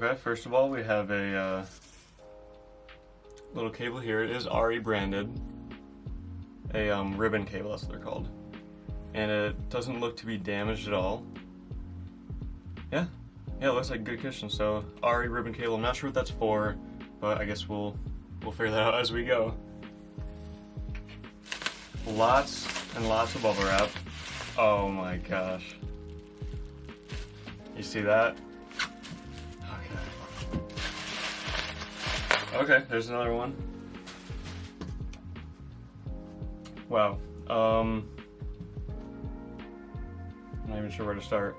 Okay, first of all, we have a little cable here. It is Arri branded. A ribbon cable, that's what they're called. And it doesn't look to be damaged at all. Yeah, it looks like good condition. So Arri ribbon cable. I'm not sure what that's for, but I guess we'll figure that out as we go. Lots and lots of bubble wrap. Oh my gosh. You see that? Okay, there's another one. Wow. I'm not even sure where to start.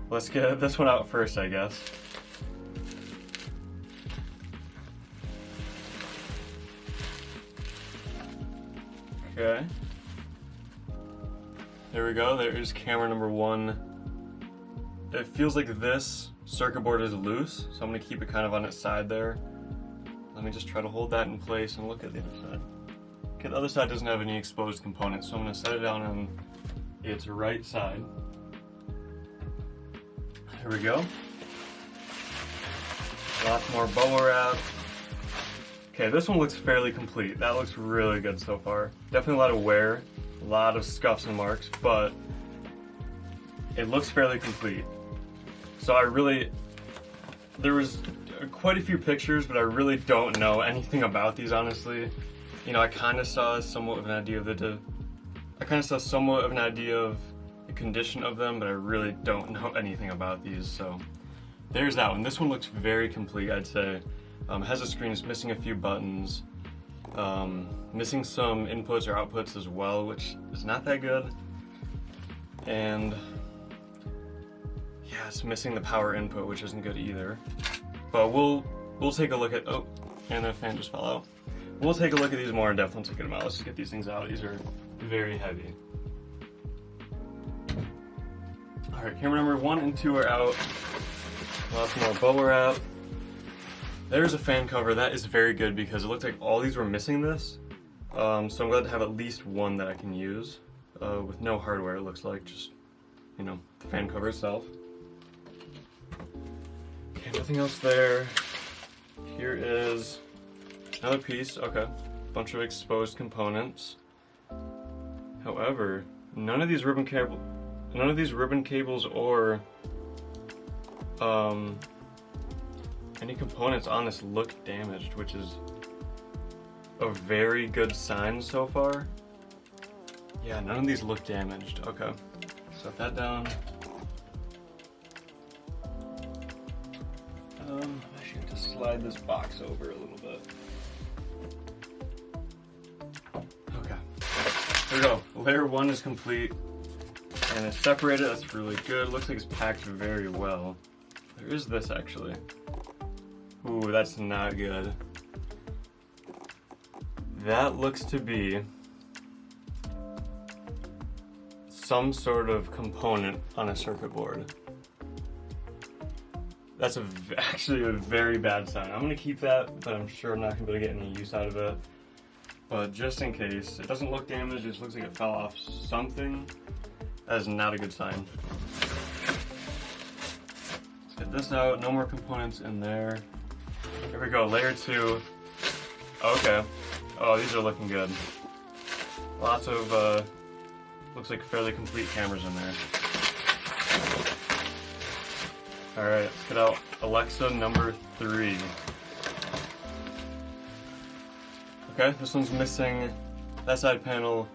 Let's get this one out first, I guess. Okay. There we go. There is camera number one. It feels like this circuit board is loose, so I'm going to keep it kind of on its side there. Let me just try to hold that in place and look at the other side. Okay, the other side doesn't have any exposed components, so I'm going to set it down on its right side. Here we go. Lots more bubble wrap. Okay, this one looks fairly complete. That looks really good so far. Definitely a lot of wear, a lot of scuffs and marks, but it looks fairly complete. So there was quite a few pictures, but I really don't know anything about these, honestly. You know, I kind of saw somewhat of an idea of the condition of them, but I really don't know anything about these. So there's that one. This one looks very complete, I'd say. Has a screen, it's missing a few buttons, missing some inputs or outputs as well, which is not that good. And yeah, it's missing the power input, which isn't good either. But we'll take a look at, oh, and the fan just fell out. We'll take a look at these more in depth once I get them out. Let's just get these things out. These are very heavy. All right, camera number 1 and 2 are out. Lots more bubble wrap. There's a fan cover. That is very good because it looked like all these were missing this. So I'm glad to have at least one that I can use with no hardware, it looks like, just, you know, the fan cover itself. Okay, nothing else there. Here is another piece. Okay, bunch of exposed components. However, none of these ribbon cables or any components on this look damaged, which is a very good sign so far. Yeah, none of these look damaged. Okay, set that down. I should have to slide this box over a little bit. Okay, there we go. Layer 1 is complete, and it's separated. That's really good. Looks like it's packed very well. There is this actually. Ooh, that's not good. That looks to be some sort of component on a circuit board. That's actually a very bad sign. I'm gonna keep that, but I'm sure I'm not gonna be able to get any use out of it. But just in case, it doesn't look damaged, it just looks like it fell off something. That is not a good sign. Let's get this out, no more components in there. Here we go, layer 2. Okay. Oh, these are looking good. Lots of, looks like fairly complete cameras in there. Alright, let's get out Alexa number 3. Okay, this one's missing that side panel.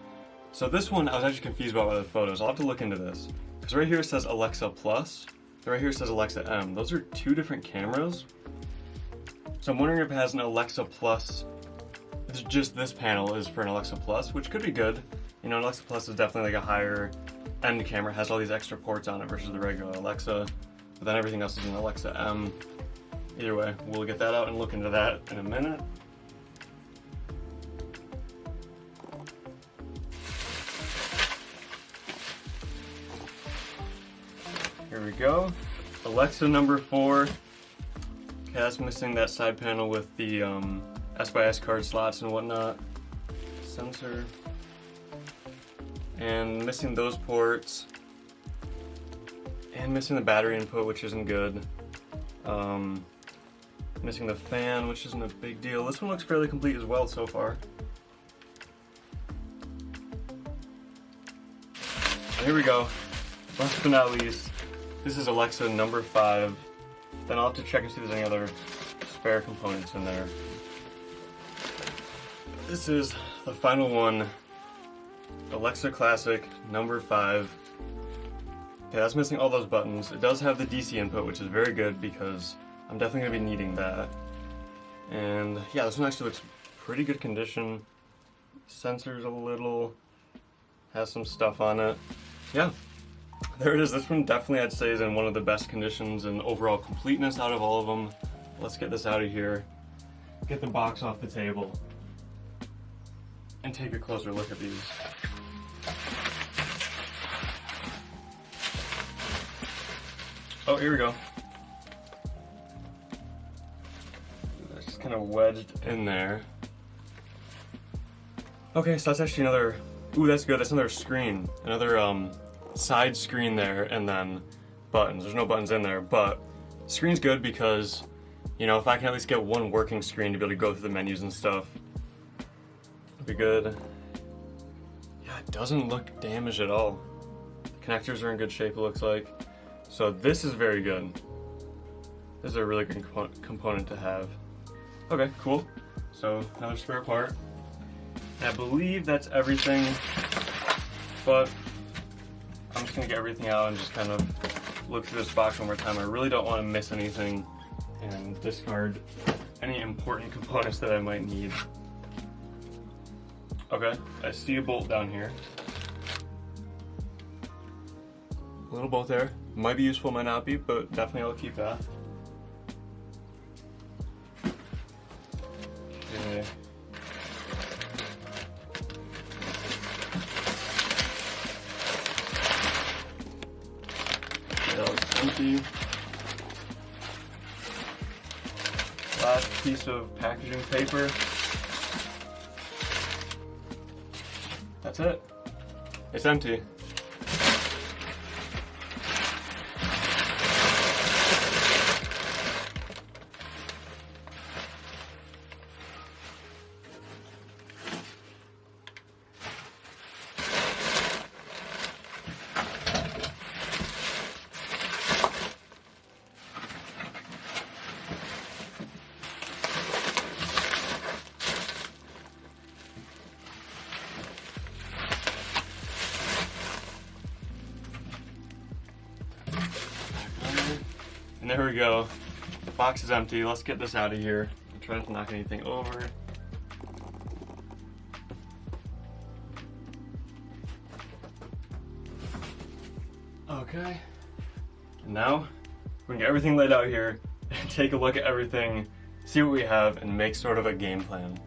So this one I was actually confused about by the photos. I'll have to look into this. Because right here it says Alexa Plus, and right here it says Alexa M. Those are two different cameras. So I'm wondering if it has an Alexa Plus, it's just this panel is for an Alexa Plus, which could be good. You know, an Alexa Plus is definitely like a higher end camera, it has all these extra ports on it versus the regular Alexa. But then everything else is an Alexa M. Either way, we'll get that out and look into that in a minute. Here we go. Alexa number 4. Okay, that's missing that side panel with the S/S card slots and whatnot. Sensor. And missing those ports. And missing the battery input, which isn't good. Missing the fan, which isn't a big deal. This one looks fairly complete as well so far. Here we go. Last but not least, this is Alexa number 5. Then I'll have to check and see if there's any other spare components in there. This is the final one. Alexa Classic number 5. Okay, that's missing all those buttons. It does have the DC input, which is very good because I'm definitely going to be needing that. And yeah, this one actually looks pretty good condition. Sensors a little, has some stuff on it. Yeah, there it is. This one definitely I'd say is in one of the best conditions and overall completeness out of all of them. Let's get this out of here, get the box off the table, and take a closer look at these. Oh, here we go. That's just kind of wedged in there. Okay, so that's actually another, ooh, that's good. That's another screen, another side screen there, and then buttons. There's no buttons in there, but screen's good because, you know, if I can at least get one working screen to be able to go through the menus and stuff, it'd be good. Yeah, it doesn't look damaged at all. The connectors are in good shape, it looks like. So this is very good. This is a really good component to have. Okay, cool. So another spare part. I believe that's everything, but I'm just gonna get everything out and just kind of look through this box one more time. I really don't want to miss anything and discard any important components that I might need. Okay, I see a bolt down here. A little bolt there. Might be useful, might not be, but definitely I'll keep that. Okay. That looks empty. Last piece of packaging paper. That's it. It's empty. And there we go. The box is empty. Let's get this out of here. I'm trying not to knock anything over. Okay. And now we can get everything laid out here and take a look at everything, see what we have, and make sort of a game plan.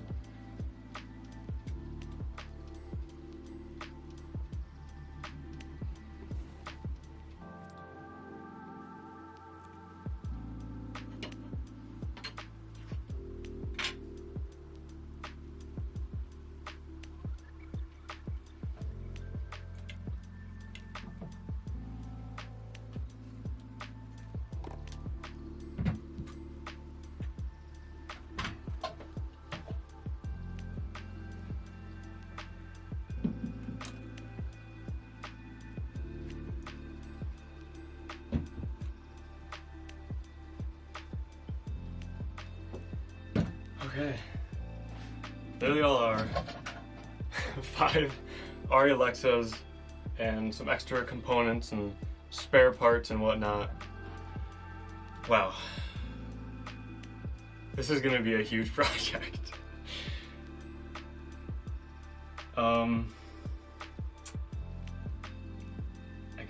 Okay, there they all are. 5 Arri Alexas and some extra components and spare parts and whatnot. Wow. This is gonna be a huge project. I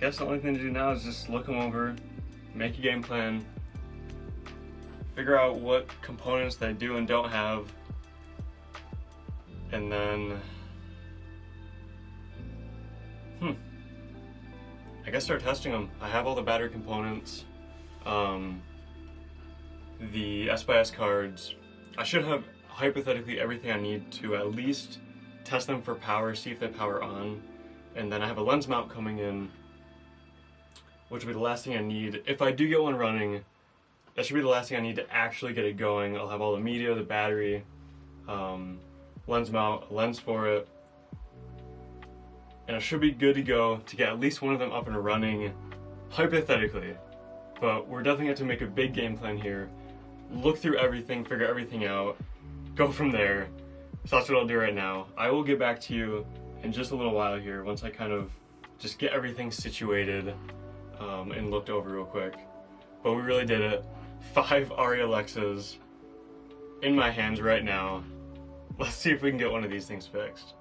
guess the only thing to do now is just look them over, make a game plan, figure out what components they do and don't have, and then, I guess start testing them. I have all the battery components, the S/S cards. I should have hypothetically everything I need to at least test them for power, see if they power on, and then I have a lens mount coming in, which will be the last thing I need. If I do get one running, that should be the last thing I need to actually get it going. I'll have all the media, the battery, lens mount, lens for it, and it should be good to go to get at least one of them up and running, hypothetically. But we're definitely going to make a big game plan here, look through everything, figure everything out, go from there. So that's what I'll do right now. I will get back to you in just a little while here once I kind of just get everything situated and looked over real quick. But we really did it. 5 Arri Alexas in my hands right now. Let's see if we can get one of these things fixed.